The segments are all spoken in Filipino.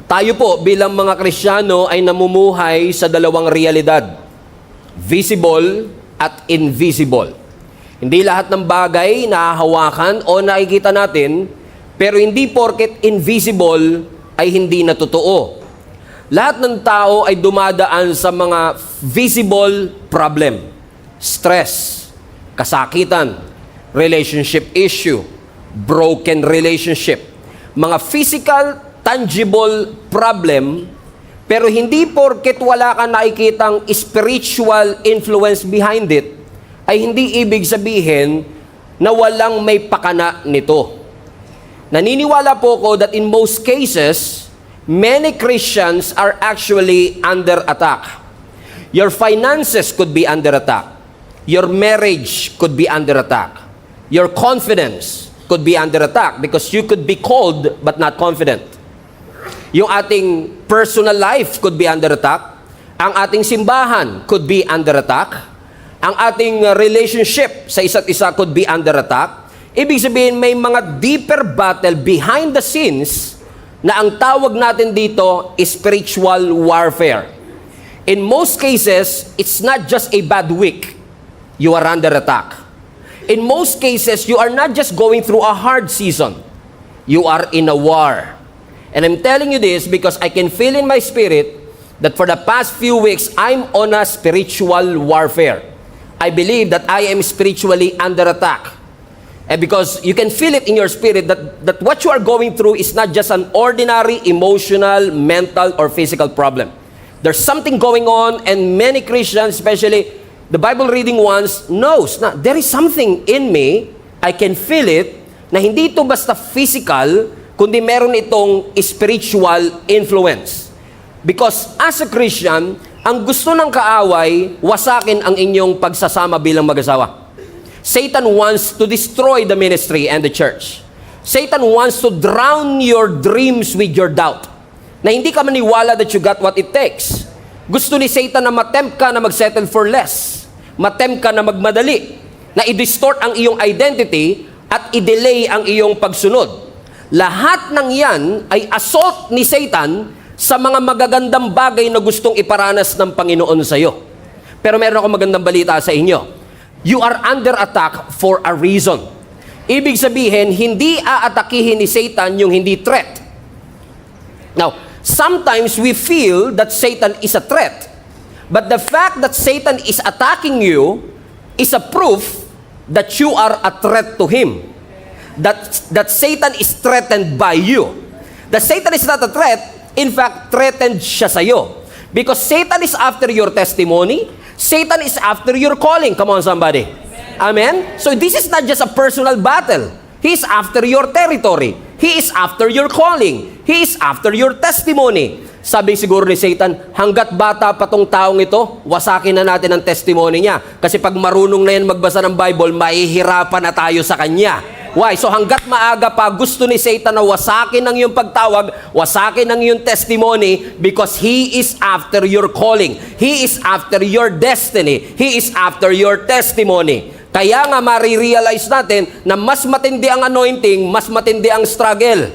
Tayo po bilang mga Kristiyano ay namumuhay sa dalawang realidad, visible at invisible. Hindi lahat ng bagay nahahawakan o nakikita natin, pero hindi porket invisible ay hindi na totoo. Lahat ng tao ay dumadaan sa mga visible problem, stress, kasakitan, relationship issue, broken relationship, mga physical, tangible problem, pero hindi porket wala kang nakikitang spiritual influence behind it, ay hindi ibig sabihin na walang may pakana nito. Naniniwala po ko that in most cases, many Christians are actually under attack. Your finances could be under attack. Your marriage could be under attack. Your confidence could be under attack because you could be cold but not confident. Yung ating personal life could be under attack. Ang ating simbahan could be under attack. Ang ating relationship sa isa't isa could be under attack. Ibig sabihin, may mga deeper battle behind the scenes na ang tawag natin dito is spiritual warfare. In most cases, it's not just a bad week. You are under attack. In most cases, you are not just going through a hard season. You are in a war. And I'm telling you this because I can feel in my spirit that for the past few weeks, I'm on a spiritual warfare. I believe that I am spiritually under attack. And because you can feel it in your spirit that what you are going through is not just an ordinary emotional, mental, or physical problem. There's something going on, and many Christians, especially the Bible reading ones, knows na there is something in me, I can feel it, na hindi ito basta physical, kundi meron itong spiritual influence. Because as a Christian, ang gusto ng kaaway, wasakin ang inyong pagsasama bilang mag-asawa. Satan wants to destroy the ministry and the church. Satan wants to drown your dreams with your doubt. Na hindi ka maniwala that you got what it takes. Gusto ni Satan na matempt ka na mag-settle for less. Matempt ka na magmadali. Na i-distort ang iyong identity at i-delay ang iyong pagsunod. Lahat ng yan ay assault ni Satan sa mga magagandang bagay na gustong iparanas ng Panginoon sa iyo. Pero meron akong magandang balita sa inyo. You are under attack for a reason. Ibig sabihin, hindi aatakihin ni Satan yung hindi threat. Now, sometimes we feel that Satan is a threat. But the fact that Satan is attacking you is a proof that you are a threat to him. That Satan is threatened by you. That Satan is not a threat, in fact, threatened siya sa'yo. Because Satan is after your testimony, Satan is after your calling. Come on, somebody. Amen? So this is not just a personal battle. He is after your territory. He is after your calling. He is after your testimony. Sabi siguro ni Satan, hanggat bata pa tong taong ito, wasakin na natin ang testimony niya. Kasi pag marunong na yan magbasa ng Bible, mahihirapan na tayo sa kanya. Why? So hanggat maaga pa, gusto ni Satan na wasakin ang iyong pagtawag, wasakin ang iyong testimony because he is after your calling. He is after your destiny. He is after your testimony. Kaya nga marirealize natin na mas matindi ang anointing, mas matindi ang struggle.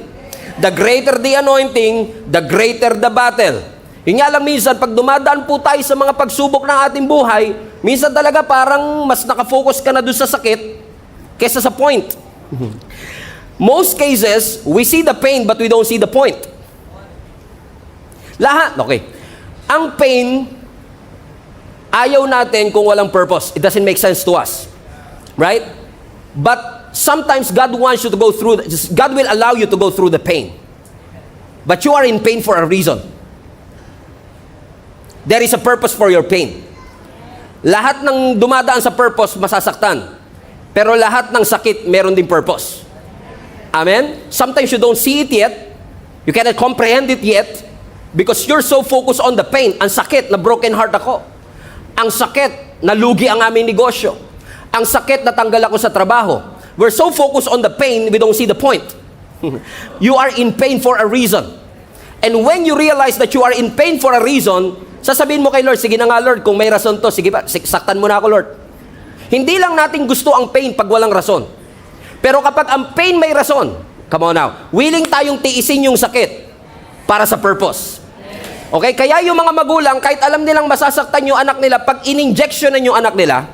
The greater the anointing, the greater the battle. Yun nga lang minsan, pag dumadaan po tayo sa mga pagsubok ng ating buhay, minsan talaga parang mas nakafocus ka na doon sa sakit kesa sa point. Most cases, we see the pain but we don't see the point. Lahat, okay. Ang pain, ayaw natin kung walang purpose. It doesn't make sense to us. Right? But sometimes God wants you to go through, God will allow you to go through the pain. But you are in pain for a reason. There is a purpose for your pain. Lahat ng dumadaan sa purpose, masasaktan. Pero lahat ng sakit, meron din purpose. Amen? Sometimes you don't see it yet. You cannot comprehend it yet. Because you're so focused on the pain. Ang sakit, na broken heart ako. Ang sakit, nalugi ang aming negosyo. Ang sakit, natanggal ako sa trabaho. We're so focused on the pain, we don't see the point. You are in pain for a reason. And when you realize that you are in pain for a reason, sasabihin mo kay Lord, sige na nga Lord, kung may rason to, sige pa, saktan mo na ako Lord. Hindi lang natin gusto ang pain pag walang rason. Pero kapag ang pain may rason, come on now, willing tayong tiisin yung sakit. para sa purpose. Okay? Kaya yung mga magulang, kahit alam nilang masasaktan yung anak nila, pag in-injectionan yung anak nila,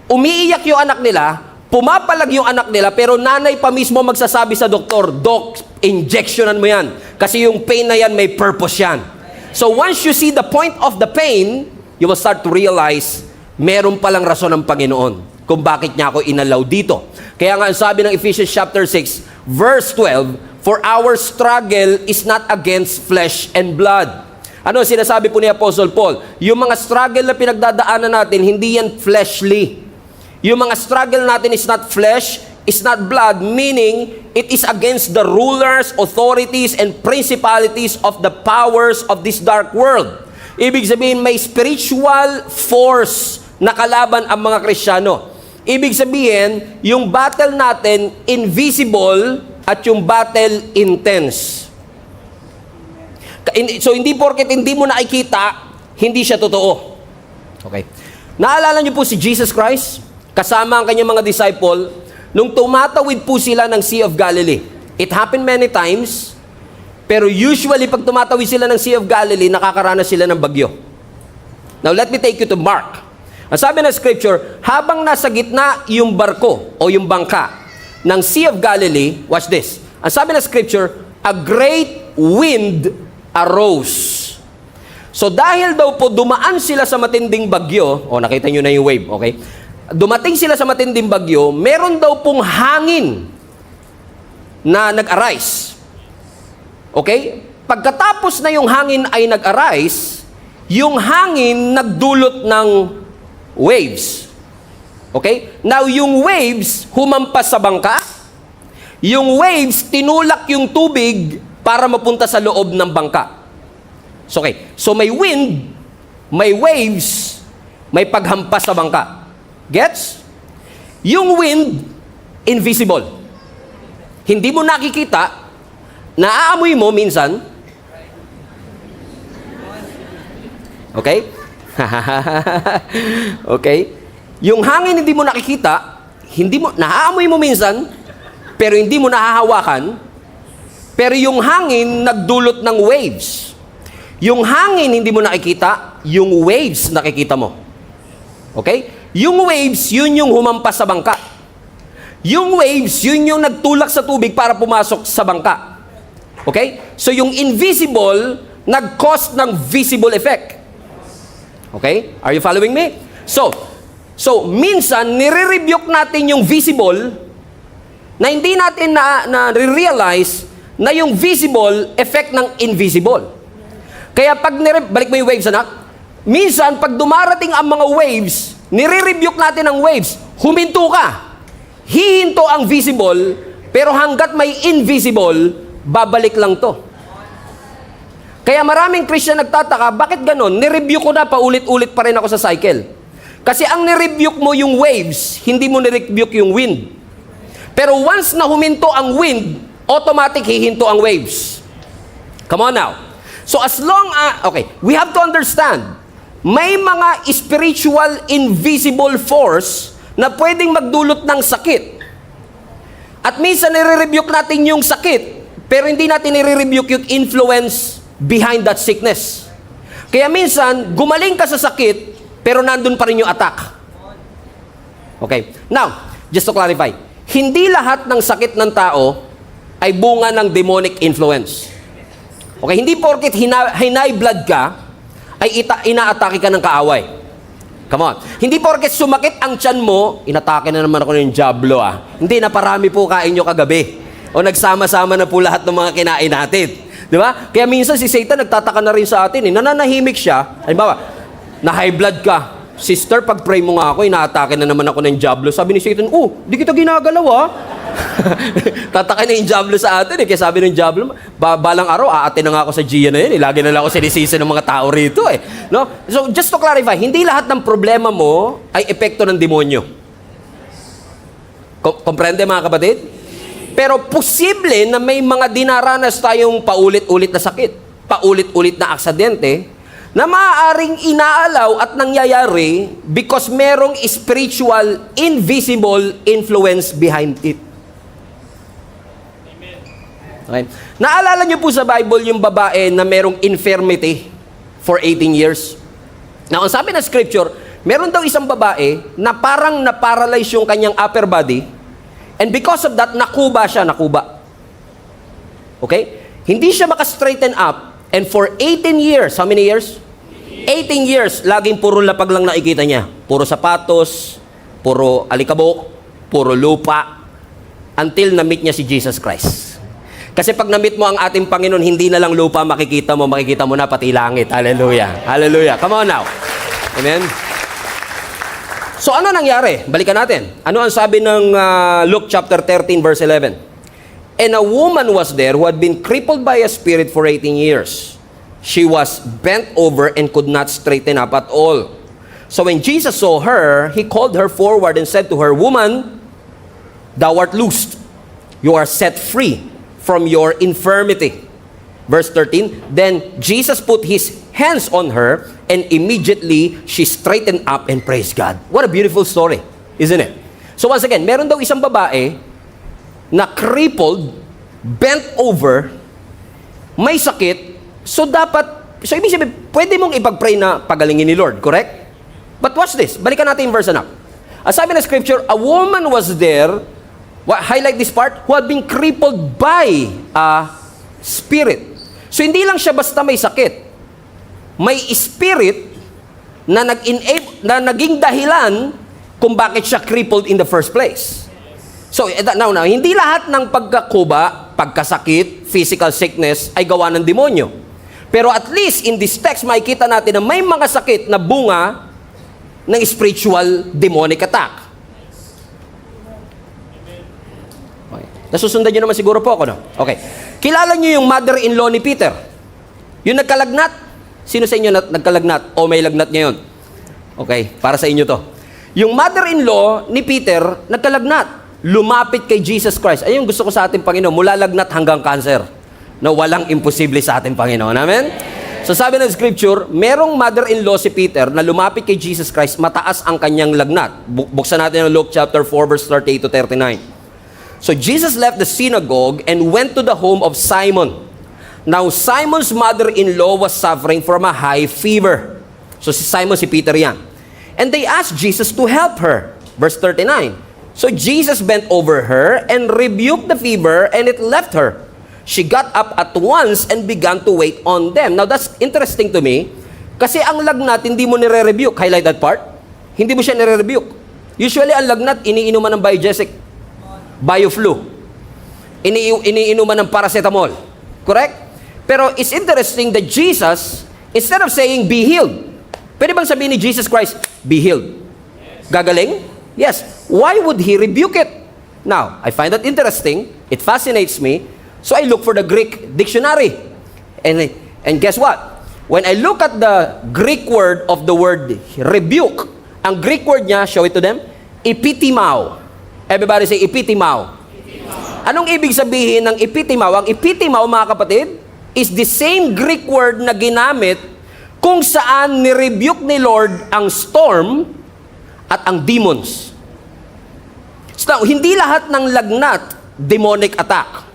umiiyak yung anak nila, pumapalag yung anak nila, pero nanay pa mismo magsasabi sa doktor, Dok, injectionan mo yan. Kasi yung pain na yan, may purpose yan. So once you see the point of the pain, you will start to realize, meron palang rason ng Panginoon kung bakit niya ako inalaw dito. Kaya nga sabi ng Ephesians chapter 6, verse 12, for our struggle is not against flesh and blood. Ano sinasabi po ni Apostle Paul? Yung mga struggle na pinagdadaanan natin, hindi yan fleshly. Yung mga struggle natin is not flesh, is not blood, meaning it is against the rulers, authorities, and principalities of the powers of this dark world. Ibig sabihin, may spiritual force na kalaban ang mga Kristiyano. Ibig sabihin, yung battle natin, invisible, at yung battle, intense. So, hindi porket hindi mo nakikita, hindi siya totoo. Okay. Naalala niyo po si Jesus Christ? Kasama ang kanyang mga disciple, nung tumatawid po sila ng Sea of Galilee. It happened many times, pero usually pag tumatawid sila ng Sea of Galilee, nakakaranas sila ng bagyo. Now, let me take you to Mark. Ang sabi ng scripture, habang nasa gitna yung barko o yung bangka ng Sea of Galilee, watch this. Ang sabi ng scripture, a great wind arose. So dahil daw po dumaan sila sa matinding bagyo, nakita nyo na yung wave, okay? Dumating sila sa matinding bagyo, meron daw pong hangin na nag-arise. Okay? Pagkatapos na yung hangin ay nag-arise, yung hangin nagdulot ng waves. Okay? Now, yung waves humampas sa bangka. Yung waves tinulak yung tubig para mapunta sa loob ng bangka. Okay. So, may wind, may waves, may paghampas sa bangka. Gets? Yung wind, invisible. Hindi mo nakikita, naaamoy mo minsan. Okay? Okay? Yung hangin hindi mo nakikita, naaamoy mo minsan, pero hindi mo nahahawakan, pero yung hangin nagdulot ng waves. Yung hangin hindi mo nakikita, yung waves nakikita mo. Okay? Yung waves, yun yung humampas sa bangka. Yung waves, yun yung nagtulak sa tubig para pumasok sa bangka. Okay? So yung invisible, nag-cause ng visible effect. Okay? Are you following me? So minsan, nire-rebuke natin yung visible na hindi natin na-realize na yung visible effect ng invisible. Kaya pag balik mo yung waves, anak. Minsan, pag dumarating ang mga waves, nire-rebuke natin ang waves. Huminto ka. Hihinto ang visible, pero hanggat may invisible, babalik lang to. Kaya maraming Christian nagtataka, bakit ganon? Nirebuke ko na, paulit-ulit pa rin ako sa cycle. Kasi ang nirebuke mo yung waves, hindi mo nirebuke yung wind. Pero once na huminto ang wind, automatic hihinto ang waves. Come on now. So as long as, we have to understand, may mga spiritual invisible force na pwedeng magdulot ng sakit. At minsan nire-rebuke natin yung sakit, pero hindi natin nire-rebuke yung influence behind that sickness. Kaya minsan, gumaling ka sa sakit, pero nandun pa rin yung attack. Okay. Now, just to clarify, hindi lahat ng sakit ng tao ay bunga ng demonic influence. Okay, hindi porket high blood ka, ay inaatake ka ng kaaway. Come on. Hindi porket sumakit ang tiyan mo, inatake na naman ako ng diablo Hindi, naparami po kain nyo kagabi. O nagsama-sama na po lahat ng mga kinain natin. Di ba? Kaya minsan si Satan nagtataka na rin sa atin. Nananahimik siya. Halimbawa, na high blood ka. Sister, pag pray mo nga ako, inaatake na naman ako ng diablo. Sabi ni Satan, di kita ginagalaw Tataka na yung diablo sa atin Kaya sabi ng diablo, balang araw, aatin na nga ako sa Gia na yun. Lagi na lang ako sinisisi ng mga tao rito No? So, just to clarify, hindi lahat ng problema mo ay epekto ng demonyo. Komprende mga kapatid? Pero posible na may mga dinaranas tayong paulit-ulit na sakit, paulit-ulit na aksidente, na maaaring inaalaw at nangyayari because merong spiritual, invisible influence behind it. Okay? Naalala niyo po sa Bible yung babae na merong infirmity for 18 years? Now, ang sabi ng scripture, meron daw isang babae na parang na-paralyze yung kanyang upper body, and because of that, nakuba siya. Okay? Hindi siya maka-straighten up, and for 18 years, how many years? 18 years, laging puro lapag lang nakikita niya. Puro sapatos, puro alikabok, puro lupa, until na-meet niya si Jesus Christ. Kasi pag na-meet mo ang ating Panginoon, hindi na lang lupa makikita mo na pati langit. Hallelujah. Hallelujah. Come on now. Amen. So ano nangyari? Balikan natin. Ano ang sabi ng Luke chapter 13 verse 11? And a woman was there who had been crippled by a spirit for 18 years. She was bent over and could not straighten up at all. So when Jesus saw her, he called her forward and said to her, Woman, thou art loosed. You are set free from your infirmity. Verse 13, then Jesus put his hands on her, and immediately she straightened up and praised God. What a beautiful story, isn't it? So once again, meron daw isang babae na crippled, bent over, may sakit, so ibig sabihin, pwede mong ipag-pray na pagalingin ni Lord, correct? But watch this, balikan natin yung verse anak. As sabi ng scripture, a woman was there, highlight this part, who had been crippled by a spirit. So hindi lang siya basta may sakit. May spirit na naging dahilan kung bakit siya crippled in the first place. So now, hindi lahat ng pagkakuba, pagkasakit, physical sickness ay gawa ng demonyo. Pero at least in this text, makikita natin na may mga sakit na bunga ng spiritual demonic attack. Okay. Nasusundan nyo naman siguro po ako, no? Okay. Kilala nyo yung mother-in-law ni Peter? Yung nagkalagnat? Sino sa inyo nagkalagnat? O may lagnat ngayon? Okay, para sa inyo to. Yung mother-in-law ni Peter, nagkalagnat. Lumapit kay Jesus Christ. Ayun gusto ko sa ating Panginoon, mula lagnat hanggang cancer. Na walang imposible sa ating Panginoon. Amen? So sabi ng scripture, merong mother-in-law si Peter na lumapit kay Jesus Christ, mataas ang kanyang lagnat. Buksan natin ang Luke chapter 4 verse 38 to 39. So Jesus left the synagogue and went to the home of Simon. Now Simon's mother-in-law was suffering from a high fever. So si Simon, si Peter yan. And they asked Jesus to help her. Verse 39. So Jesus bent over her and rebuked the fever, and it left her. She got up at once and began to wait on them. Now that's interesting to me, kasi ang lagnat hindi mo nire-rebuke. Highlight that part. Hindi mo siya nire-rebuke. Usually ang lagnat, iniinuman ng Biogesic, Bioflu. Iniinuman ng paracetamol. Correct? Pero it's interesting that Jesus, instead of saying, be healed, pwede bang sabihin ni Jesus Christ, be healed? Gagaling? Yes. Why would he rebuke it? Now, I find that interesting. It fascinates me. So I look for the Greek dictionary. And guess what? When I look at the Greek word of the word rebuke, ang Greek word niya, show it to them, epitimao. Everybody say epitimao. Anong ibig sabihin ng epitimao? Ang epitimao, mga kapatid, is the same Greek word na ginamit kung saan ni-rebuke ni Lord ang storm at ang demons. So, hindi lahat ng lagnat, demonic attack.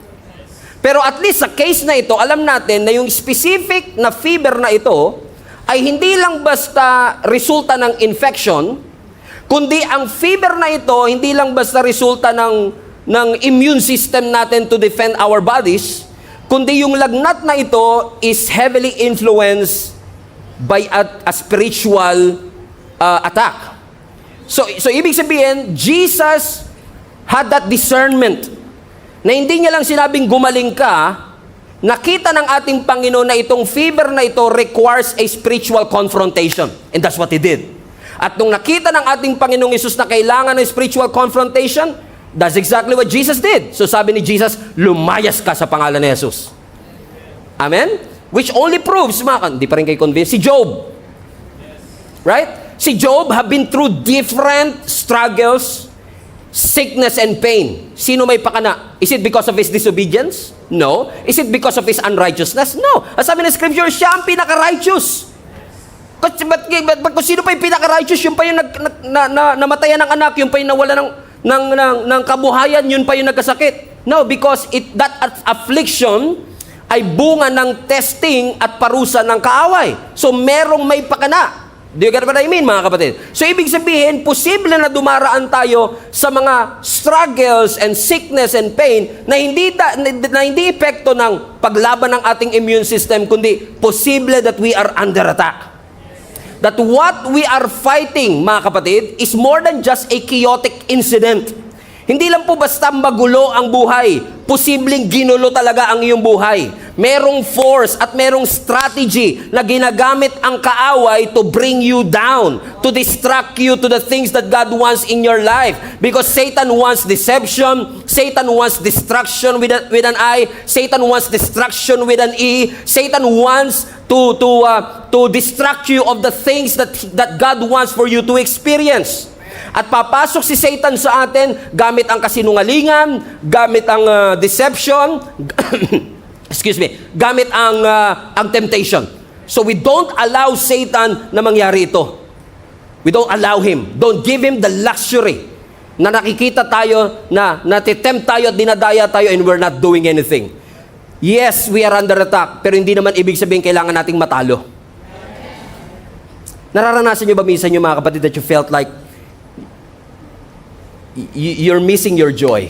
Pero at least sa case na ito, alam natin na yung specific na fever na ito ay hindi lang basta resulta ng infection, kundi ang fever na ito hindi lang basta resulta ng immune system natin to defend our bodies, kundi yung lagnat na ito is heavily influenced by a spiritual attack. So ibig sabihin, Jesus had that discernment na hindi niya lang sinabing gumaling ka, nakita ng ating Panginoon na itong fever na ito requires a spiritual confrontation. And that's what He did. At nung nakita ng ating Panginoong Hesus na kailangan ng spiritual confrontation, that's exactly what Jesus did. So sabi ni Jesus, lumayas ka sa pangalan ni Jesus. Amen? Which only proves, hindi pa rin kayo convinced, si Job. Right? Si Job have been through different struggles, sickness and pain. Sino may pakana? Is it because of his disobedience? No. Is it because of his unrighteousness? No. As sabi ng scripture, siya ang pinaka-righteous. But kung sino pa yung pinaka-righteous, yung pa yung namatayan ng anak, yung pa yung nawala ng kabuhayan, yun pa yung nagkasakit. No, because that affliction ay bunga ng testing at parusa ng kaaway. So, merong may pakana. Do you get what I mean, mga kapatid? So, ibig sabihin, posible na dumaraan tayo sa mga struggles and sickness and pain na hindi epekto ng paglaban ng ating immune system, kundi posible that we are under attack. That what we are fighting, mga kapatid, is more than just a chaotic incident. Hindi lang po basta magulo ang buhay. Posibleng ginulo talaga ang iyong buhay. Merong force at merong strategy na ginagamit ang kaaway to bring you down, to distract you to the things that God wants in your life. Because Satan wants deception, Satan wants destruction with an I, Satan wants destruction with an E, Satan wants to distract you of the things that God wants for you to experience. At papasok si Satan sa atin gamit ang kasinungalingan, gamit ang deception, excuse me, gamit ang temptation. So we don't allow Satan na mangyari ito. We don't allow him. Don't give him the luxury na nakikita tayo, na natitempt tayo at dinadaya tayo and we're not doing anything. Yes, we are under attack, pero hindi naman ibig sabihin kailangan nating matalo. Nararanasan nyo ba minsan yung mga kapatid that you felt like you're missing your joy?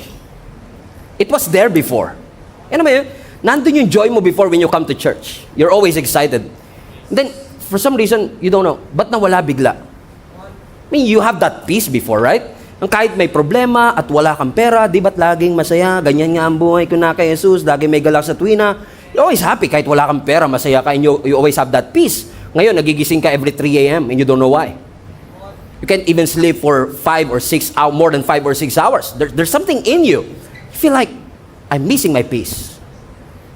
It was there before. Ano ba yun? Nandun yung joy mo before when you come to church. You're always excited. And then, for some reason, you don't know, ba't nawala bigla? I mean, you have that peace before, right? Ang kahit may problema at wala kang pera, di ba't laging masaya? Ganyan nga ang buhay ko na kay Jesus, lagi may galak sa tuwina. You're always happy kahit wala kang pera, masaya ka, and you always have that peace. Ngayon, nagigising ka every 3 a.m. and you don't know why. You can't even sleep for 5 or 6 hours, more than 5 or 6 hours. There's something in you. You feel like, I'm missing my peace.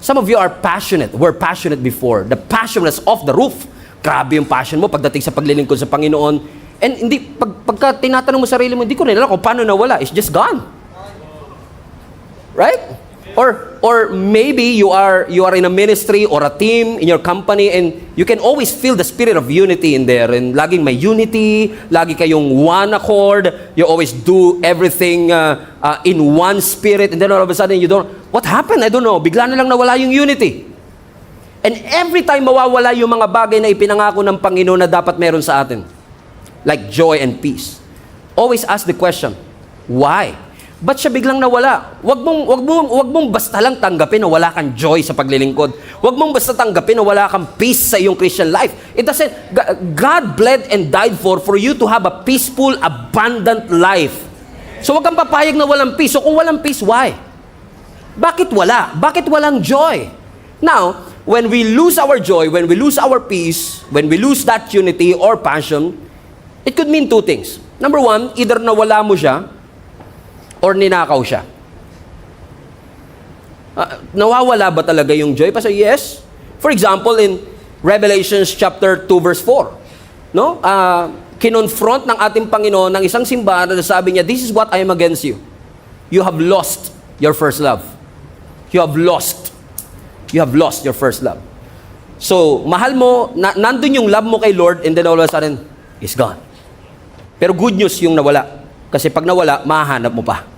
Some of you are passionate. Were passionate before. The passion was off the roof. Grabe yung passion mo pagdating sa paglilingkod sa Panginoon. And hindi, pagka tinatanong mo sarili mo, hindi ko rin alam kung paano nawala. It's just gone. Right? Or maybe you are in a ministry or a team in your company and you can always feel the spirit of unity in there. And laging may unity, lagi kayong one accord. You always do everything in one spirit. And then all of a sudden you don't, what happened? I don't know. Bigla na lang nawala yung unity. And every time mawawala yung mga bagay na ipinangako ng Panginoon na dapat meron sa atin, like joy and peace, always ask the question, why? Ba't siya biglang nawala? Wag mong basta lang tanggapin na wala kang joy sa paglilingkod. Wag mong basta tanggapin na wala kang peace sa iyong Christian life. It doesn't, God bled and died for you to have a peaceful, abundant life. So wag kang papayag na walang peace. So kung walang peace, why? Bakit wala? Bakit walang joy? Now, when we lose our joy, when we lose our peace, when we lose that unity or passion, it could mean two things. Number one, either nawala mo siya, or ninakaw siya. Nawawala ba talaga yung joy? Pastor, yes. For example, in Revelations chapter 2 verse 4, no? Kinonfront ng ating Panginoon ng isang simbahan na sabi niya, this is what I am against you. You have lost your first love. You have lost. You have lost your first love. So, mahal mo, nandun yung love mo kay Lord, and then all of a sudden, it's gone. Pero good news yung nawala. Kasi pag nawala, mahahanap mo pa.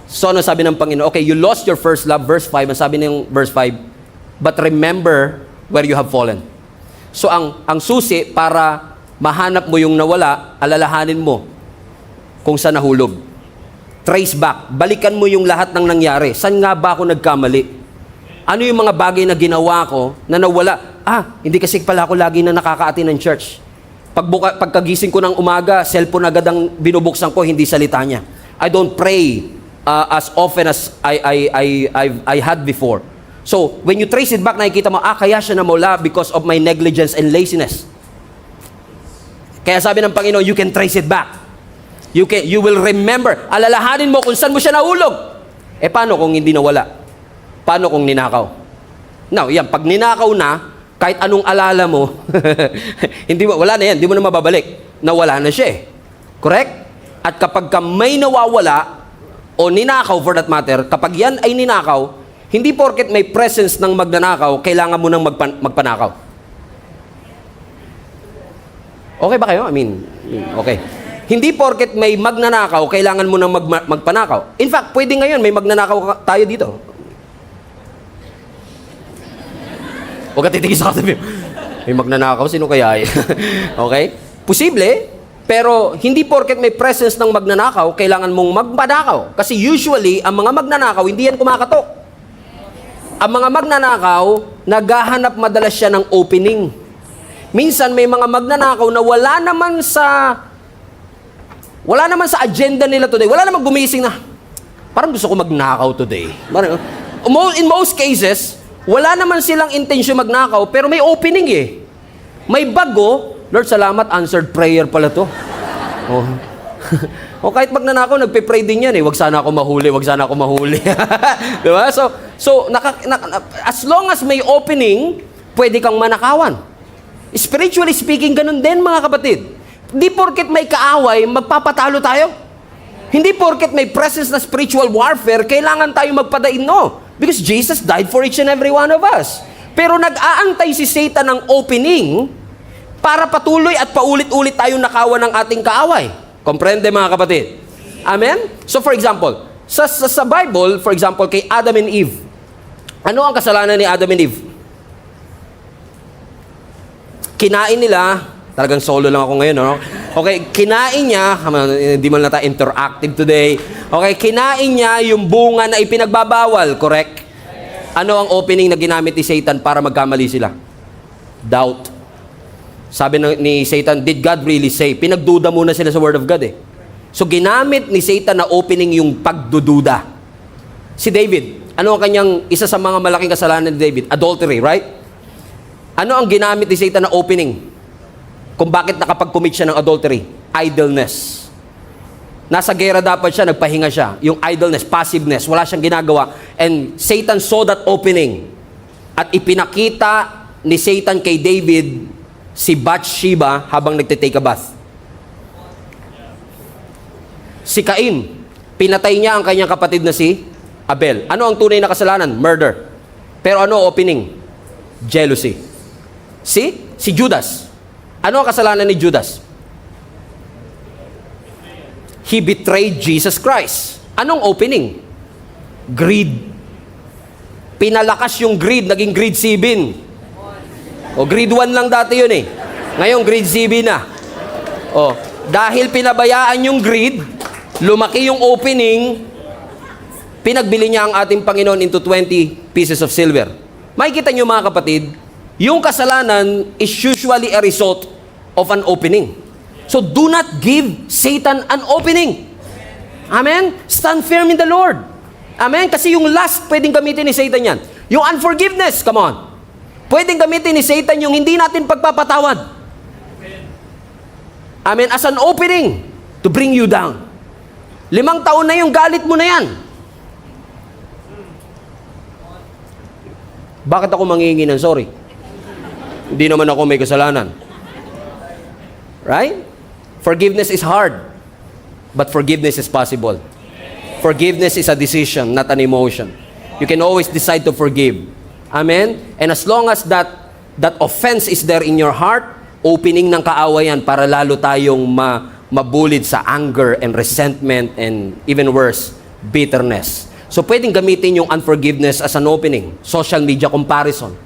So, ano sabi ng Panginoon? Okay, you lost your first love. Verse 5, ang sabi ng verse 5, but remember where you have fallen. So, ang susi para mahanap mo yung nawala, alalahanin mo kung saan nahulog. Trace back. Balikan mo yung lahat ng nangyari. Saan nga ba ako nagkamali? Ano yung mga bagay na ginawa ko na nawala? Hindi kasi pala ako lagi na nakaka-attend ng church. Pagkagising ko ng umaga, cellphone agad ang binubuksan ko, hindi salita niya. I don't pray as often as I had before. So, when you trace it back, nakikita mo, kaya siya namula because of my negligence and laziness. Kaya sabi ng Panginoon, you can trace it back. You will remember. Alalahanin mo kung saan mo siya nahulog. Paano kung hindi nawala? Paano kung ninakaw? Now, yan, pag ninakaw na, kahit anong alala mo, wala na yan, hindi mo na mababalik. Nawala na siya eh. Correct? At kapag may nawawala, o ninakaw for that matter, kapag yan ay ninakaw, hindi porket may presence ng magnanakaw, kailangan mo nang magpanakaw. Okay ba kayo? I mean, okay. Hindi porket may magnanakaw, kailangan mo nang magpanakaw. In fact, pwede ngayon, may magnanakaw tayo dito. Huwag ka titigil sa katabi. May magnanakaw, sino kaya? Okay? Posible, pero hindi porket may presence ng magnanakaw, kailangan mong magpanakaw. Kasi usually, ang mga magnanakaw, hindi yan kumakatok. Ang mga magnanakaw, naghahanap madalas siya ng opening. Minsan, may mga magnanakaw na wala naman sa agenda nila today. Wala naman gumising na, parang gusto ko magnakaw today. In most cases, wala naman silang intensyon magnakaw, pero may opening eh. May bago, Lord, salamat, answered prayer pala to. Oh. O kahit magnanakaw, nagpe-pray din yan eh. Wag sana ako mahuli, wag sana ako mahuli. Diba? So as long as may opening, pwede kang manakawan. Spiritually speaking, ganun din mga kapatid. Hindi porket may kaaway, magpapatalo tayo. Hindi porket may presence na spiritual warfare, kailangan tayo magpadain, no. Because Jesus died for each and every one of us. Pero nag-aantay si Satan ng opening para patuloy at paulit-ulit tayong nakawan ng ating kaaway. Komprende mga kapatid? Amen? So for example, sa Bible, for example, kay Adam and Eve, ano ang kasalanan ni Adam and Eve? Kinain nila, talagang solo lang ako ngayon, no? Okay, kinain niya, hindi man na tayo interactive today. Okay, kinain niya yung bunga na ipinagbabawal, correct? Ano ang opening na ginamit ni Satan para magkamali sila? Doubt. Sabi ni Satan, did God really say? Pinagduda muna sila sa Word of God eh. So ginamit ni Satan na opening yung pagdududa. Si David, ano ang kanyang isa sa mga malaking kasalanan ni David? Adultery, right? Ano ang ginamit ni Satan na opening? Kung bakit nakapag-commit siya ng adultery? Idleness. Nasa gera dapat siya, nagpahinga siya. Yung idleness, passiveness, wala siyang ginagawa. And Satan saw that opening. At ipinakita ni Satan kay David si Bathsheba habang nagtitake a bath. Si Cain, pinatay niya ang kanyang kapatid na si Abel. Ano ang tunay na kasalanan? Murder. Pero ano opening? Jealousy. Si Judas. Ano ang kasalanan ni Judas? He betrayed Jesus Christ. Anong opening? Greed. Pinalakas yung greed, naging greed 7. O grade 1 lang dati yun eh. Ngayon grade 7 na. O, dahil pinabayaan yung greed, lumaki yung opening, pinagbili niya ang ating Panginoon into 20 pieces of silver. Makikita niyo mga kapatid, yung kasalanan is usually a result of an opening. So do not give Satan an opening. Amen? Stand firm in the Lord. Amen? Kasi yung lust, pwedeng gamitin ni Satan yan. Yung unforgiveness, come on. Pwedeng gamitin ni Satan yung hindi natin pagpapatawad. Amen? As an opening to bring you down. 5 taon na yung galit mo na yan. Bakit ako manghihingi ng sorry? Hindi naman ako may kasalanan. Right? Forgiveness is hard. But forgiveness is possible. Forgiveness is a decision, not an emotion. You can always decide to forgive. Amen? And as long as that offense is there in your heart, opening ng kaawayan para lalo tayong mabulid sa anger and resentment and even worse, bitterness. So pwedeng gamitin yung unforgiveness as an opening. Social media comparison.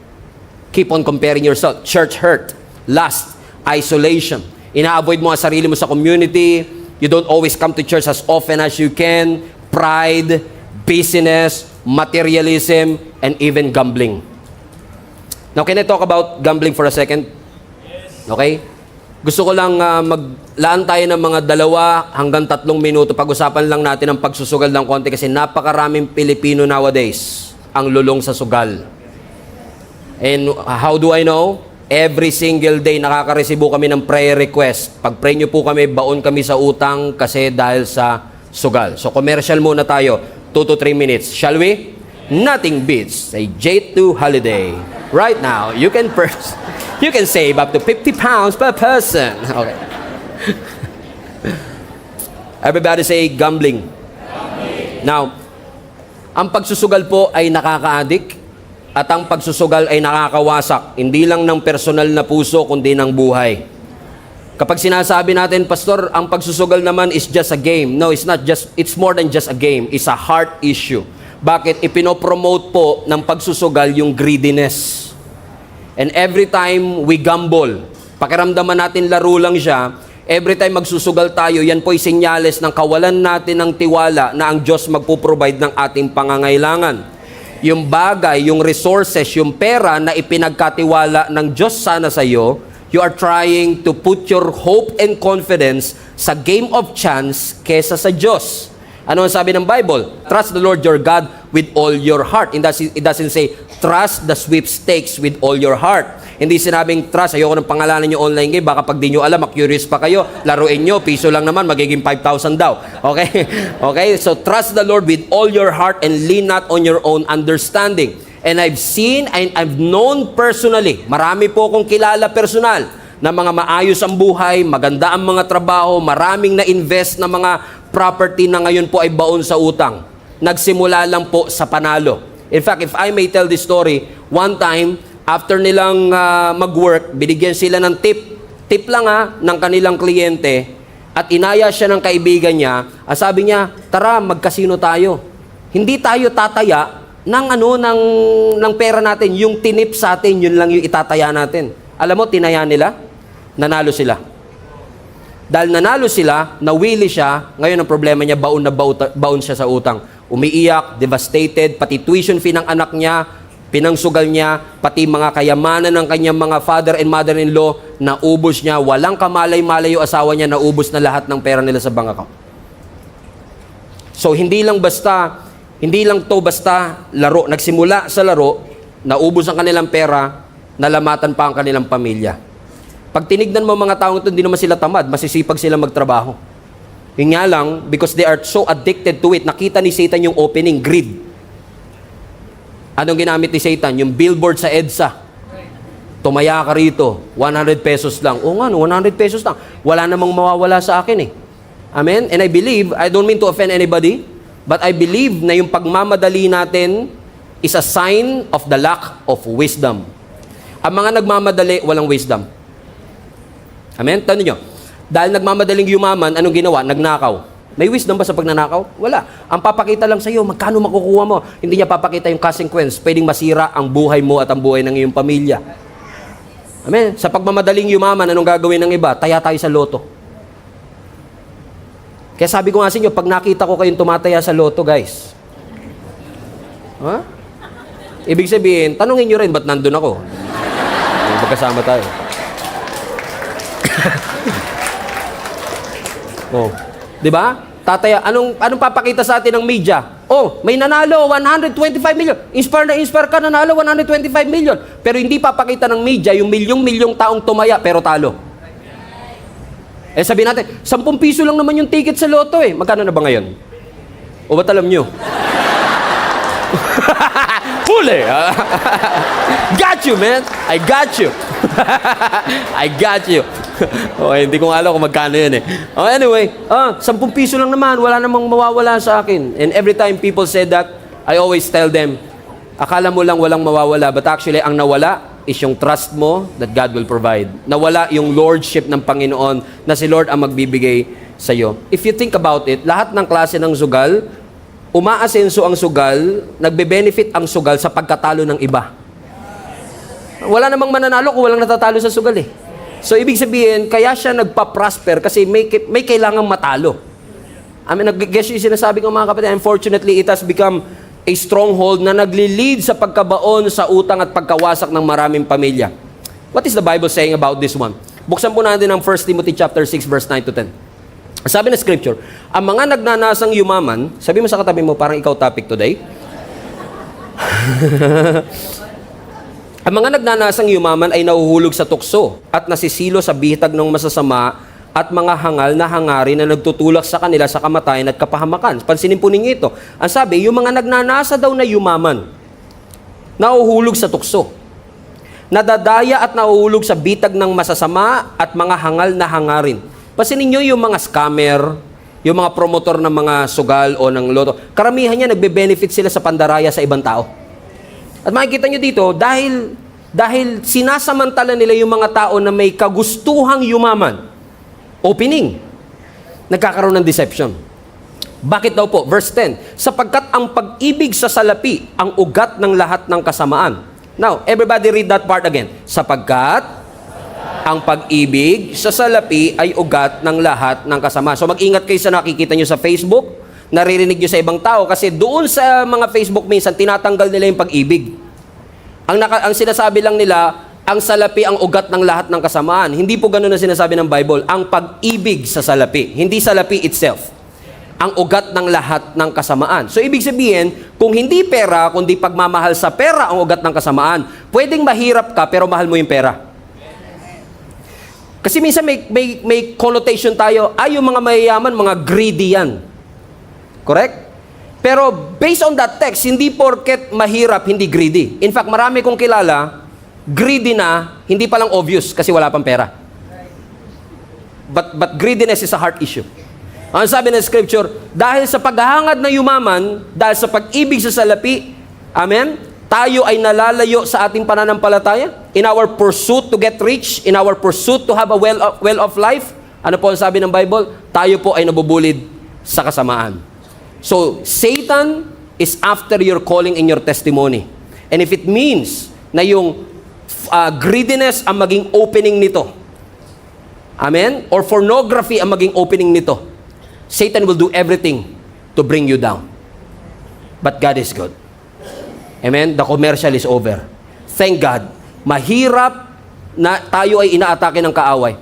Keep on comparing yourself. Church hurt, lust, isolation. Ina-avoid mo ang sarili mo sa community. You don't always come to church as often as you can. Pride, busyness, materialism, and even gambling. Now, can I talk about gambling for a second? Okay? Gusto ko lang maglaan tayo ng mga 2 hanggang 3 minuto. Pag-usapan lang natin ang pagsusugal ng konti kasi napakaraming Pilipino nowadays ang lulong sa sugal. And how do I know? Every single day nakaka-resibo kami ng prayer request. Pag-pray nyo po kami, baon kami sa utang kasi dahil sa sugal. So commercial muna tayo. 2 to 3 minutes. Shall we? Nothing beats a J2 holiday. Right now, you can save up to 50 pounds per person. Okay. Everybody say gambling. Now, ang pagsusugal po ay nakaka-addict at ang pagsusugal ay nakakawasak, hindi lang ng personal na puso, kundi ng buhay. Kapag sinasabi natin, Pastor, ang pagsusugal naman is just a game. No, it's not just, it's more than just a game. It's a heart issue. Bakit? Ipinopromote po ng pagsusugal yung greediness. And every time we gamble, pakiramdaman natin laro lang siya, every time magsusugal tayo, yan po'y senyales ng kawalan natin ng tiwala na ang Diyos magpo-provide ng ating pangangailangan. Yung bagay, yung resources, yung pera na ipinagkatiwala ng Diyos sana sa iyo, you are trying to put your hope and confidence sa game of chance kesa sa Diyos. Ano ang sabi ng Bible? Trust the Lord your God with all your heart. It doesn't say, trust the sweepstakes with all your heart. Hindi sinabing trust, ayoko ng pangalanan nyo online game, baka pag di nyo alam, curious pa kayo, laruin nyo, piso lang naman, magiging 5,000 daw. Okay? Okay? So, trust the Lord with all your heart and lean not on your own understanding. And I've seen and I've known personally, marami po akong kilala personal, na mga maayos ang buhay, maganda ang mga trabaho, maraming na-invest na mga property na ngayon po ay baon sa utang. Nagsimula lang po sa panalo. In fact, if I may tell this story, one time, after nilang mag-work, binigyan sila ng tip. Tip lang ng kanilang kliyente. At inaya siya ng kaibigan niya. Sabi niya, tara, magkasino tayo. Hindi tayo tataya ng pera natin. Yung tinip sa atin, yun lang yung itataya natin. Alam mo, tinaya nila, nanalo sila. Dahil nanalo sila, nawili siya, ngayon ang problema niya, baon siya sa utang. Umiiyak, devastated, pati tuition fee ng anak niya, pinangsugal niya, pati mga kayamanan ng kanyang mga father and mother-in-law, naubos niya, walang kamalay-malay yung asawa niya, naubos na lahat ng pera nila sa bank account. So, hindi lang to basta laro. Nagsimula sa laro, naubos ang kanilang pera, nalamatan pa ang kanilang pamilya. Pag tinignan mo mga taong ito, hindi naman sila tamad, masisipag sila magtrabaho. Yun nga lang, because they are so addicted to it, nakita ni Satan yung opening, greed. Anong ginamit ni Satan? Yung billboard sa EDSA. Tumaya ka rito, 100 pesos lang. Oo nga, 100 pesos lang. Wala namang mawawala sa akin eh. Amen? And I believe, I don't mean to offend anybody, but I believe na yung pagmamadali natin is a sign of the lack of wisdom. Ang mga nagmamadali, walang wisdom. Amen? Tanong nyo, dahil nagmamadaling yumaman, anong ginawa? Nagnakaw. May wisdom ba sa pagnanakaw? Wala. Ang papakita lang sa iyo, magkano makukuha mo. Hindi niya papakita yung consequence. Pwedeng masira ang buhay mo at ang buhay ng iyong pamilya. Amen? Sa pagmamadaling yumaman, anong gagawin ng iba? Taya tayo sa loto. Kaya sabi ko nga sa inyo, pag nakita ko kayong tumataya sa loto, guys. Ibig sabihin, tanungin nyo rin, ba't nandun ako? Magkasama tayo. Oh, 'di ba? Tataya, anong papakita sa atin ng media? Oh, may nanalo 125 million. Inspire ka, nanalo 125 million. Pero hindi papakita ng media yung milyong-milyong taong tumaya pero talo. Sabi natin, 10 piso lang naman yung ticket sa loto eh. Magkano na ba ngayon? O ba't alam nyo? Huli! Got you, man! I got you! I got you! Okay, hindi ko alam kung magkano yun eh. Anyway, 10 piso lang naman, wala namang mawawala sa akin. And every time people say that, I always tell them, akala mo lang walang mawawala, but actually, ang nawala is yung trust mo that God will provide. Nawala yung lordship ng Panginoon na si Lord ang magbibigay sa iyo. If you think about it, lahat ng klase ng sugal, umaasenso ang sugal, nagbe-benefit ang sugal sa pagkatalo ng iba. Wala namang mananalo kung walang natatalo sa sugal eh. So, ibig sabihin, kaya siya nagpa-prosper kasi may kailangang matalo. I mean, nag-guess yung sinasabi ko mga kapatid, unfortunately, it has become a stronghold na nagli-lead sa pagkabaon sa utang at pagkawasak ng maraming pamilya. What is the Bible saying about this one? Buksan po natin ang 1 Timothy chapter 6, verse 9 to 10. Sabi na scripture, ang mga nagnanasang yumaman, sabi mo sa katabi mo, parang ikaw topic today. Ang mga nagnanasang yumaman ay nahuhulog sa tukso at nasisilo sa bitag ng masasama at mga hangal na hangarin na nagtutulak sa kanila sa kamatayan at kapahamakan. Pansinin po ninyo ito. Ang sabi, yung mga nagnanasa daw na yumaman, nahuhulog sa tukso. Nadadaya at nahuhulog sa bitag ng masasama at mga hangal na hangarin. Pansinin nyo yung mga scammer, yung mga promotor ng mga sugal o ng loto. Karamihan niya nagbe-benefit sila sa pandaraya sa ibang tao. At makikita nyo dito, dahil sinasamantala nila yung mga tao na may kagustuhang yumaman, opening. Nagkakaroon ng deception. Bakit daw po? Verse 10, sapagkat ang pag-ibig sa salapi ang ugat ng lahat ng kasamaan. Now, everybody read that part again. Sapagkat ang pag-ibig sa salapi ay ugat ng lahat ng kasamaan. So mag-ingat kayo sa nakikita nyo sa Facebook, naririnig nyo sa ibang tao, kasi doon sa mga Facebook minsan, tinatanggal nila yung pag-ibig. Ang sinasabi lang nila, ang salapi ang ugat ng lahat ng kasamaan. Hindi po ganun ang sinasabi ng Bible. Ang pag-ibig sa salapi, hindi salapi itself. Ang ugat ng lahat ng kasamaan. So, ibig sabihin, kung hindi pera, kundi pagmamahal sa pera ang ugat ng kasamaan, pwedeng mahirap ka, pero mahal mo yung pera. Kasi minsan may connotation tayo, yung mga mayayaman, mga greedy yan. Correct? Pero based on that text, hindi porket mahirap, hindi greedy. In fact, marami kong kilala, greedy na, hindi pa lang obvious kasi wala pang pera. But greediness is a heart issue. Ang sabi ng scripture, dahil sa paghahangad na yumaman, dahil sa pag-ibig sa salapi, amen, tayo ay nalalayo sa ating pananampalataya. In our pursuit to get rich, in our pursuit to have a well of life, ano po ang sabi ng Bible? Tayo po ay nabubulid sa kasamaan. So, Satan is after your calling and your testimony. And if it means na yung greediness ang maging opening nito, amen, or pornography ang maging opening nito, Satan will do everything to bring you down. But God is good. Amen? The commercial is over. Thank God. Mahirap na tayo ay inaatake ng kaaway.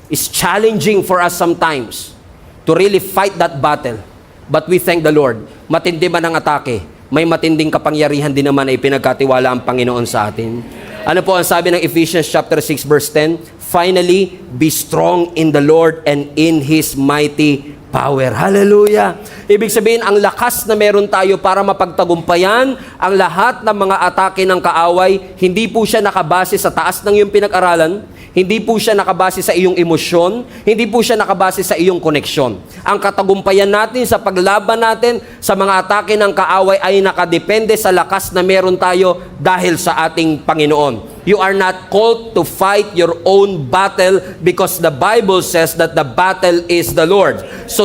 It's challenging for us sometimes to really fight that battle. But we thank the Lord. Matindi man ang atake, may matinding kapangyarihan din naman ay pinagkatiwala ang Panginoon sa atin. Ano po ang sabi ng Ephesians chapter 6 verse 10? Finally, be strong in the Lord and in His mighty power. Hallelujah! Ibig sabihin, ang lakas na meron tayo para mapagtagumpayan ang lahat ng mga atake ng kaaway, hindi po siya nakabase sa taas ng iyong pinag-aralan, hindi po siya nakabase sa iyong emosyon, hindi po siya nakabase sa iyong koneksyon. Ang katagumpayan natin sa paglaban natin sa mga atake ng kaaway ay nakadepende sa lakas na meron tayo dahil sa ating Panginoon. You are not called to fight your own battle because the Bible says that the battle is the Lord. So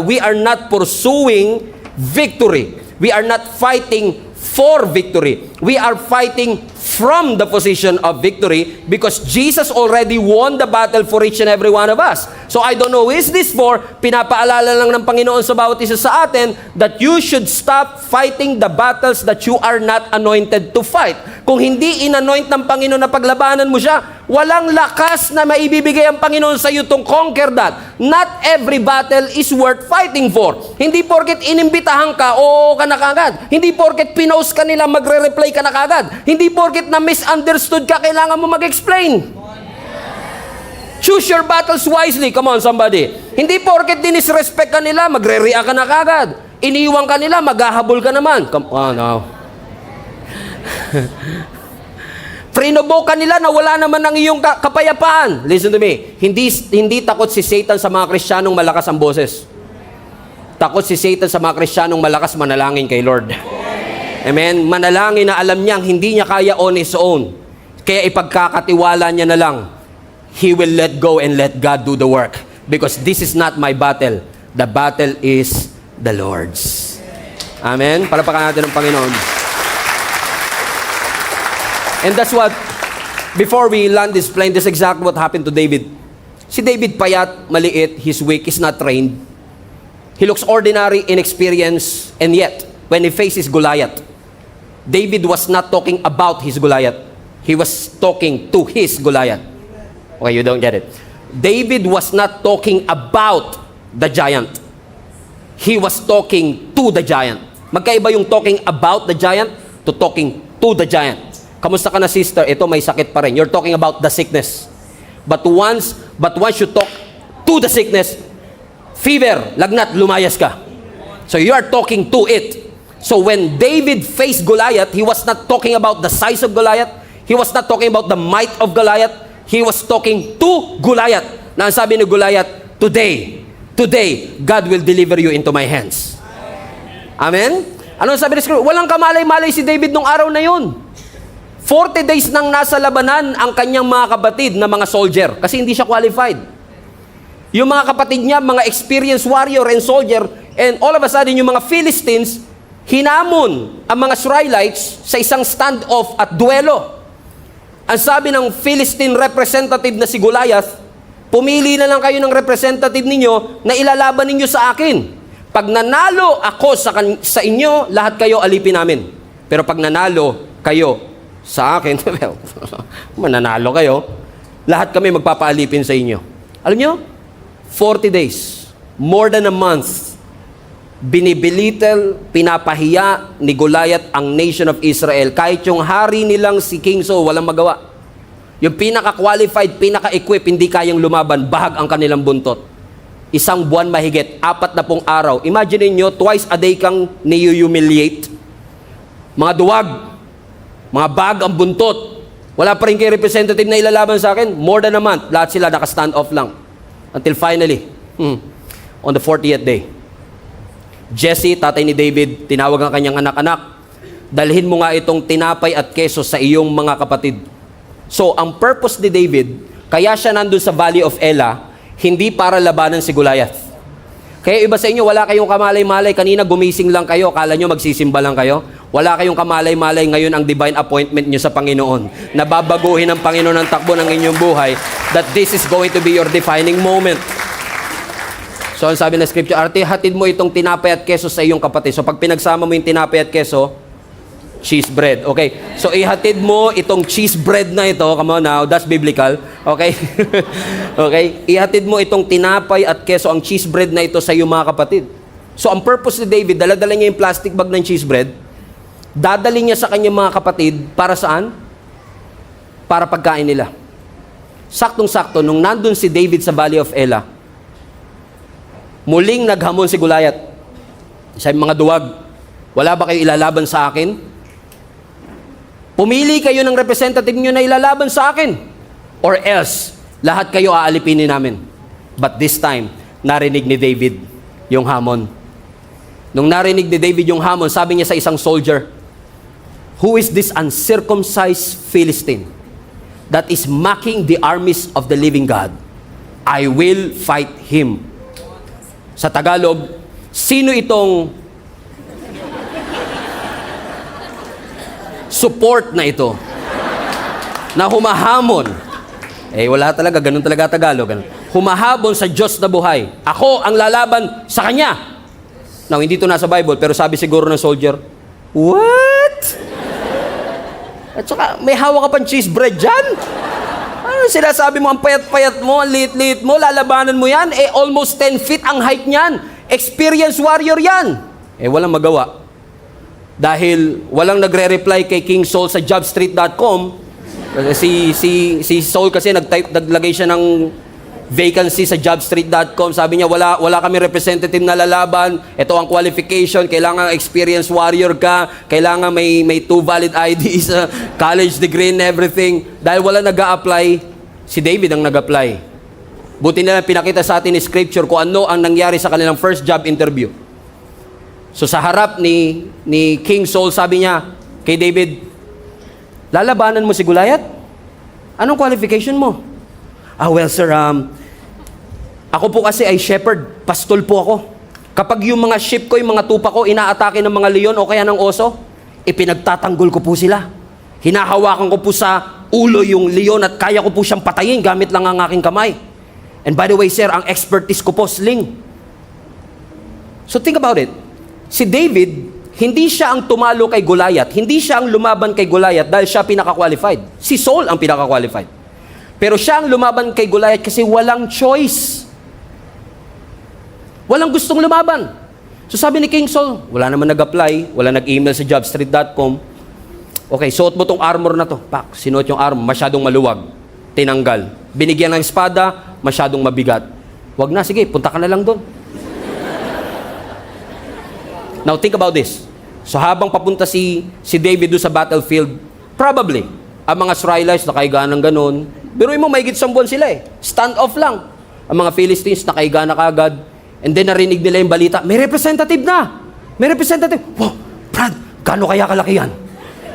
we are not pursuing victory. We are not fighting for victory. We are fighting from the position of victory because Jesus already won the battle for each and every one of us. So I don't know who is this for. Pinapaalala lang ng Panginoon sa bawat isa sa atin that you should stop fighting the battles that you are not anointed to fight. Kung hindi in-anoint ng Panginoon na paglabanan mo siya, walang lakas na maibibigay ang Panginoon sa iyo to conquer that. Not every battle is worth fighting for. Hindi porket inimbitahan ka, oo ka na kagad. Hindi porket pinost ka nila, magre-reply ka na kagad. Hindi porket na misunderstood ka, kailangan mo mag-explain. Choose your battles wisely. Come on, somebody. Hindi porket dinisrespect ka nila, magre-react ka na kagad. Iniiwan ka nila, maghahabol ka naman. Come on now. Prinobo ka nila na wala naman ang iyong kapayapaan. Listen to me. Hindi takot si Satan sa mga Kristiyanong malakas ang boses. Takot si Satan sa mga Kristiyanong malakas manalangin kay Lord. Amen? Manalangin na alam niyang hindi niya kaya on his own. Kaya ipagkakatiwala niya na lang. He will let go and let God do the work. Because this is not my battle. The battle is the Lord's. Amen? Palapakan natin ng Panginoon. And that's what, before we land this plane, this is exactly what happened to David. Si David payat, maliit, he's weak, he's not trained. He looks ordinary, inexperienced, and yet, when he faces Goliath, David was not talking about his Goliath. He was talking to his Goliath. Okay, you don't get it. David was not talking about the giant. He was talking to the giant. Magkaiba yung talking about the giant to talking to the giant. Kamusta ka na, sister? Ito, may sakit pa rin. You're talking about the sickness. But once you talk to the sickness, fever, lagnat, lumayas ka. So you are talking to it. So when David faced Goliath, he was not talking about the size of Goliath. He was not talking about the might of Goliath. He was talking to Goliath. Na ang sabi ni Goliath, today, God will deliver you into my hands. Amen? Ano ang sabi ni Scripture? Walang kamalay-malay si David nung araw na yun. 40 days nang nasa labanan ang kanyang mga kapatid na mga soldier kasi hindi siya qualified. Yung mga kapatid niya, mga experienced warrior and soldier, and all of a sudden, yung mga Philistines, hinamon ang mga Israelites sa isang standoff at duelo. Ang sabi ng Philistine representative na si Goliath, pumili na lang kayo ng representative ninyo na ilalaban ninyo sa akin. Pag nanalo ako sa inyo, lahat kayo alipin namin. Pero pag nanalo kayo sa akin, well, mananalo kayo, lahat kami magpapaalipin sa inyo. Alam nyo, 40 days, more than a month, binibilitel, pinapahiya ni Goliath ang nation of Israel. Kahit yung hari nilang si King Saul, walang magawa. Yung pinaka-qualified, pinaka-equip, hindi kayang lumaban, bahag ang kanilang buntot. Isang buwan mahigit, 40 araw. Imagine niyo, twice a day kang ni-humiliate. Mga duwag, mga bag ang buntot. Wala pa rin kayo representative na ilalaban sa akin. More than a month, lahat sila naka-stand off lang. Until finally, on the 40th day, Jesse, tatay ni David, tinawag ang kanyang anak-anak, dalhin mo nga itong tinapay at keso sa iyong mga kapatid. So, ang purpose ni David, kaya siya nandun sa Valley of Elah, hindi para labanan si Goliath. Kaya iba sa inyo, wala kayong kamalay-malay. Kanina gumising lang kayo, kala nyo magsisimba lang kayo. Wala kayong kamalay-malay ngayon ang divine appointment nyo sa Panginoon. Nababaguhin ng Panginoon ang takbo ng inyong buhay, that this is going to be your defining moment. So, ang sabi ng scripture, Arte, hatid mo itong tinapay at keso sa iyong kapatid. So, pag pinagsama mo yung tinapay at keso, cheese bread. Okay? So, ihatid mo itong cheese bread na ito. Come on now, that's biblical. Okay? Okay? Ihatid mo itong tinapay at keso, ang cheese bread na ito sa iyong mga kapatid. So, ang purpose ni David, dala-dala niya yung plastic bag ng cheese bread, dadali niya sa kanyang mga kapatid, para saan? Para pagkain nila. Saktong-sakto, nung nandun si David sa Valley of Elah, muling naghamon si Goliath. Sabi, mga duwag, wala ba kayo ilalaban sa akin? Pumili kayo ng representative nyo na ilalaban sa akin. Or else, lahat kayo aalipinin namin. But this time, narinig ni David yung hamon. Nung narinig ni David yung hamon, sabi niya sa isang soldier, "Who is this uncircumcised Philistine that is mocking the armies of the living God? I will fight him." Sa Tagalog, sino itong support na ito na humahamon? Wala talaga, ganun talaga Tagalog. Ganun. Humahabon sa Diyos na buhay. Ako ang lalaban sa Kanya. Now, hindi ito nasa Bible, pero sabi siguro ng soldier, what? At saka, may hawak ka pang cheese bread dyan? Ano sinasabi mo, ang payat-payat mo, ang liit-liit mo, lalabanan mo yan? Almost 10 feet ang height niyan. Experienced warrior yan. Walang magawa. Dahil walang nagre-reply kay King Saul sa jobstreet.com. Si Saul kasi naglagay siya ng vacancy sa jobstreet.com. Sabi niya, wala kami representative na lalaban. Ito ang qualification. Kailangan experienced warrior ka. Kailangan may 2 valid IDs, college degree and everything. Dahil wala nag-a-apply, si David ang nag-apply. Buti na lang pinakita sa atin ni Scripture kung ano ang nangyari sa kanilang first job interview. So sa harap ni King Saul, sabi niya kay David, lalabanan mo si Goliath? Anong qualification mo? Well sir, ako po kasi ay shepherd, pastol po ako. Kapag yung mga sheep ko, yung mga tupa ko, inaatake ng mga leon o kaya ng oso, ipinagtatanggol ko po sila. Hinahawakan ko po sa ulo yung leon at kaya ko po siyang patayin gamit lang ang aking kamay. And by the way sir, ang expertise ko po, sling. So think about it. Si David, hindi siya ang tumalo kay Goliath. Hindi siya ang lumaban kay Goliath dahil siya pinaka-qualified. Si Saul ang pinaka-qualified. Pero siya ang lumaban kay Goliath kasi walang choice. Walang gustong lumaban. So sabi ni King Saul, wala naman nag-apply, wala nag-email sa jobstreet.com. Okay, suot mo tong armor na to. Pak, sinuot yung armor, masyadong maluwag. Tinanggal. Binigyan ng espada, masyadong mabigat. Wag na, sige, punta ka na lang doon. Now, think about this. So, habang papunta si David doon sa battlefield, probably, ang mga Israelites nakaiga ng ganun. Biruin mo, mahigit 10 buwan sila Stand off lang. Ang mga Philistines nakaiga na kagad. And then, narinig nila yung balita, may representative na. May representative. Wow, Brad, gaano kaya kalaki yan?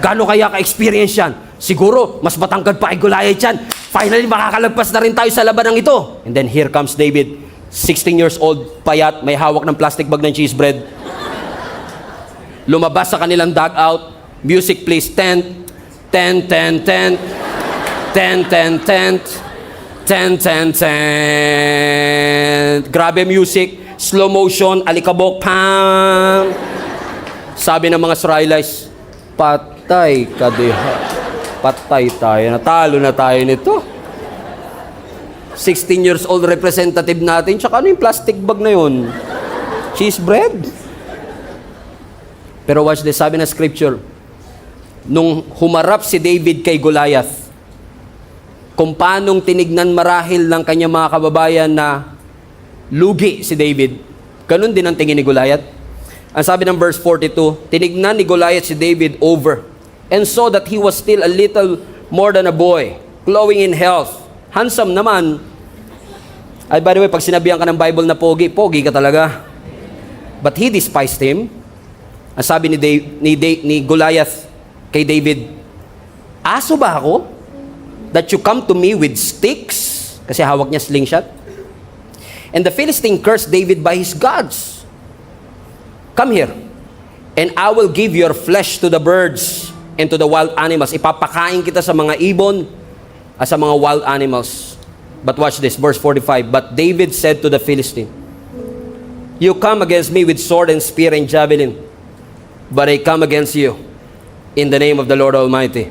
Gaano kaya ka-experience yan? Siguro, mas matangkad pa kay Goliath yan. Finally, makakalagpas na rin tayo sa labanang ito. And then, here comes David. 16 years old, payat, may hawak ng plastic bag ng cheese bread. Lumabas sa kanilang dugout, music please, tent, tent, tent, tent, tent, tent, tent, tent, tent, tent. Grabe music, slow motion, alikabok, pam. Sabi ng mga Israelites, patay ka diha. Patay tayo, natalo na tayo nito. 16 years old representative natin, tsaka ano yung plastic bag na yun? Cheese bread? Pero watch this, sabi na scripture, nung humarap si David kay Goliath, kung paanong tinignan marahil ng kanyang mga kababayan na lugi si David, ganun din ang tingin ni Goliath. Ang sabi ng verse 42, tinignan ni Goliath si David over and saw that he was still a little more than a boy, glowing in health. Handsome naman. Ay, by the way, pag sinabihan ka ng Bible na pogi, pogi ka talaga. But he despised him. Ang sabi ni Goliath kay David, aso ba ako? That you come to me with sticks? Kasi hawak niya slingshot. And the Philistine cursed David by his gods. Come here, and I will give your flesh to the birds and to the wild animals. Ipapakain kita sa mga ibon at sa mga wild animals. But watch this, verse 45. But David said to the Philistine, you come against me with sword and spear and javelin, but I come against you in the name of the Lord Almighty,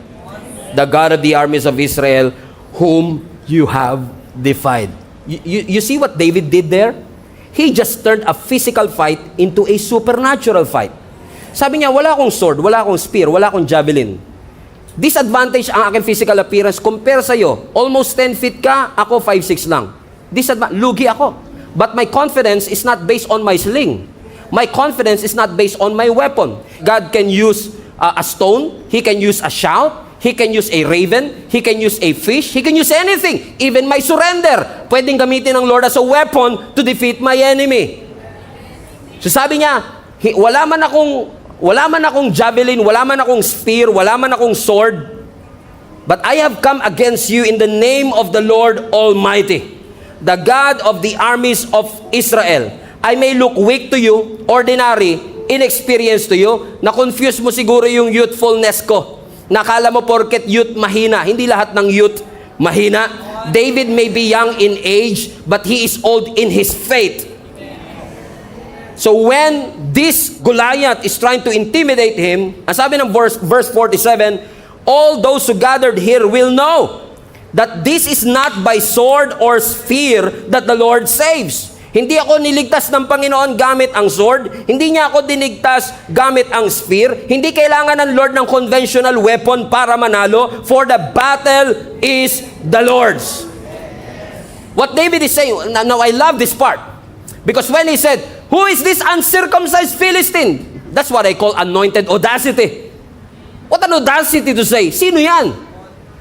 the God of the armies of Israel, whom you have defied. You see what David did there? He just turned a physical fight into a supernatural fight. Sabi niya, wala akong sword, wala akong spear, wala akong javelin. Disadvantage ang aking physical appearance compare sa'yo. Almost 10 feet ka, ako 5'6" lang. Lugi ako. But my confidence is not based on my sling. My confidence is not based on my weapon. God can use a stone, He can use a shout, He can use a raven, He can use a fish, He can use anything. Even my surrender, pwedeng gamitin ng Lord as a weapon to defeat my enemy. So sabi niya, wala man akong javelin, wala man akong spear, wala man akong sword, but I have come against you in the name of the Lord Almighty, the God of the armies of Israel. I may look weak to you, ordinary, inexperienced to you, na-confuse mo siguro yung youthfulness ko. Nakala mo porket youth mahina. Hindi lahat ng youth mahina. David may be young in age, but he is old in his faith. So when this Goliath is trying to intimidate him, ang sabi ng verse 47, all those who gathered here will know that this is not by sword or spear that the Lord saves. Hindi ako niligtas ng Panginoon gamit ang sword. Hindi niya ako dinigtas gamit ang spear. Hindi kailangan ng Lord ng conventional weapon para manalo, for the battle is the Lord's. What David is saying, now I love this part, because when he said, who is this uncircumcised Philistine? That's what I call anointed audacity. What an audacity to say. Sino yan?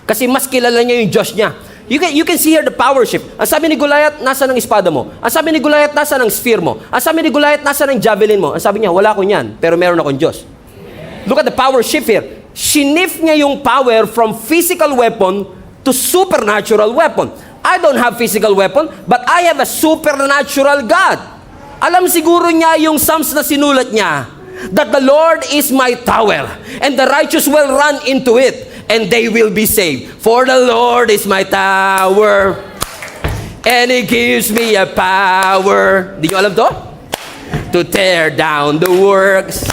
Kasi mas kilala niya yung Diyos niya. You can see here the power shift. Ang sabi ni Goliath, nasa ng espada mo. Ang sabi ni Goliath, nasa ng spear mo. Ang sabi ni Goliath, nasa ng javelin mo. Ang sabi niya, wala ko niyan, pero meron akong Diyos. Look at the power shift here. Shinif niya yung power from physical weapon to supernatural weapon. I don't have physical weapon, but I have a supernatural God. Alam siguro niya yung Psalms na sinulat niya, that the Lord is my tower, and the righteous will run into it, and they will be saved. For the Lord is my tower, and He gives me a power. Di nyo alam to? To tear down the works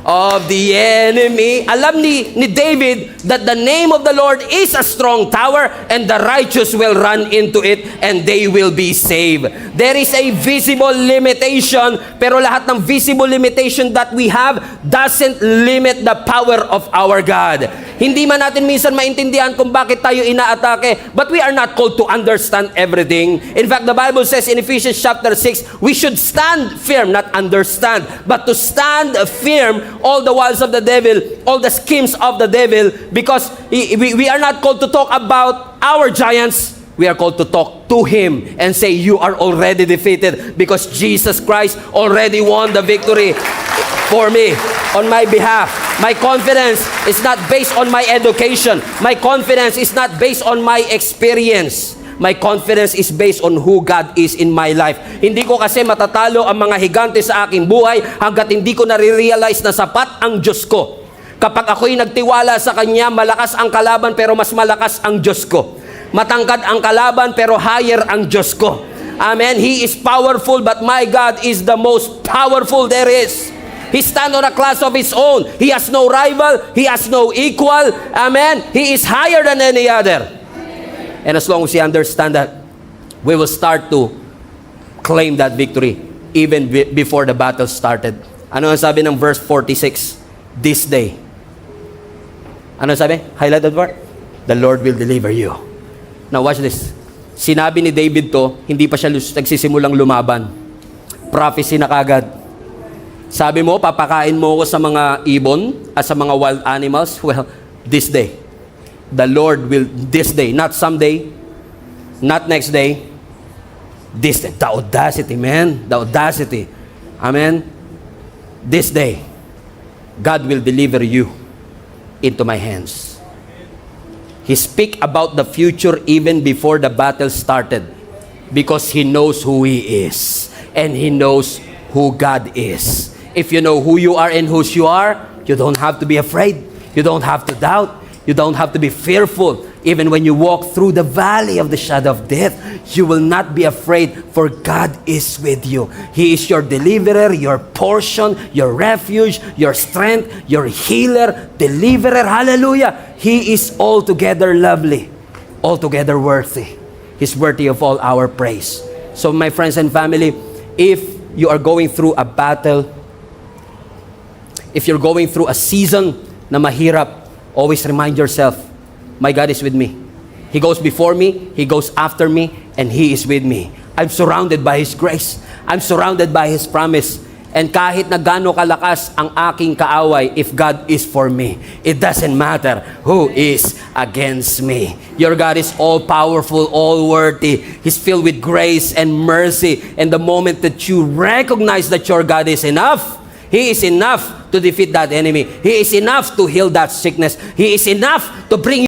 of the enemy. Alam ni David that the name of the Lord is a strong tower, and the righteous will run into it, and they will be saved. There is a visible limitation, pero lahat ng visible limitation that we have doesn't limit the power of our God. Hindi man natin minsan maintindihan kung bakit tayo inaatake, but we are not called to understand everything. In fact, the Bible says in Ephesians chapter 6, we should stand firm, not understand, but to stand firm all the wiles of the devil, all the schemes of the devil, because we are not called to talk about our giants. We are called to talk to Him and say, you are already defeated, because Jesus Christ already won the victory for me, on my behalf. My confidence is not based on my education. My confidence is not based on my experience. My confidence is based on who God is in my life. Hindi ko kasi matatalo ang mga higante sa aking buhay hanggat hindi ko nare-realize na sapat ang Diyos ko. Kapag ako'y nagtiwala sa Kanya, malakas ang kalaban pero mas malakas ang Diyos ko. Matangkad ang kalaban pero higher ang Diyos ko. Amen. He is powerful, but my God is the most powerful there is. He stands on a class of His own. He has no rival. He has no equal. Amen. He is higher than any other. And as long as we understand that, we will start to claim that victory even before the battle started. Ano ang sabi ng verse 46? This day. Ano sabi? Highlighted part? The Lord will deliver you. Now watch this. Sinabi ni David to, hindi pa siya nagsisimulang lumaban. Prophecy na kagad. Sabi mo, papakain mo ako sa mga ibon at sa mga wild animals. Well, this day. The Lord will, this day, not someday, not next day, this day. The audacity, man. The audacity. Amen. This day, God will deliver you into my hands. He speak about the future even before the battle started because He knows who He is and He knows who God is. If you know who you are and whose you are, you don't have to be afraid. You don't have to doubt. You don't have to be fearful. Even when you walk through the valley of the shadow of death, you will not be afraid, for God is with you. He is your deliverer, your portion, your refuge, your strength, your healer, deliverer. Hallelujah. He is altogether lovely, altogether worthy. He's worthy of all our praise. So my friends and family, if you are going through a battle, if you're going through a season na mahirap, always remind yourself, my God is with me. He goes before me, He goes after me, and He is with me. I'm surrounded by His grace. I'm surrounded by His promise. And kahit na gaano kalakas ang aking kaaway, if God is for me, it doesn't matter who is against me. Your God is all-powerful, all-worthy. He's filled with grace and mercy. And the moment that you recognize that your God is enough, He is enough to defeat that enemy. He is enough to heal that sickness. He is enough to bring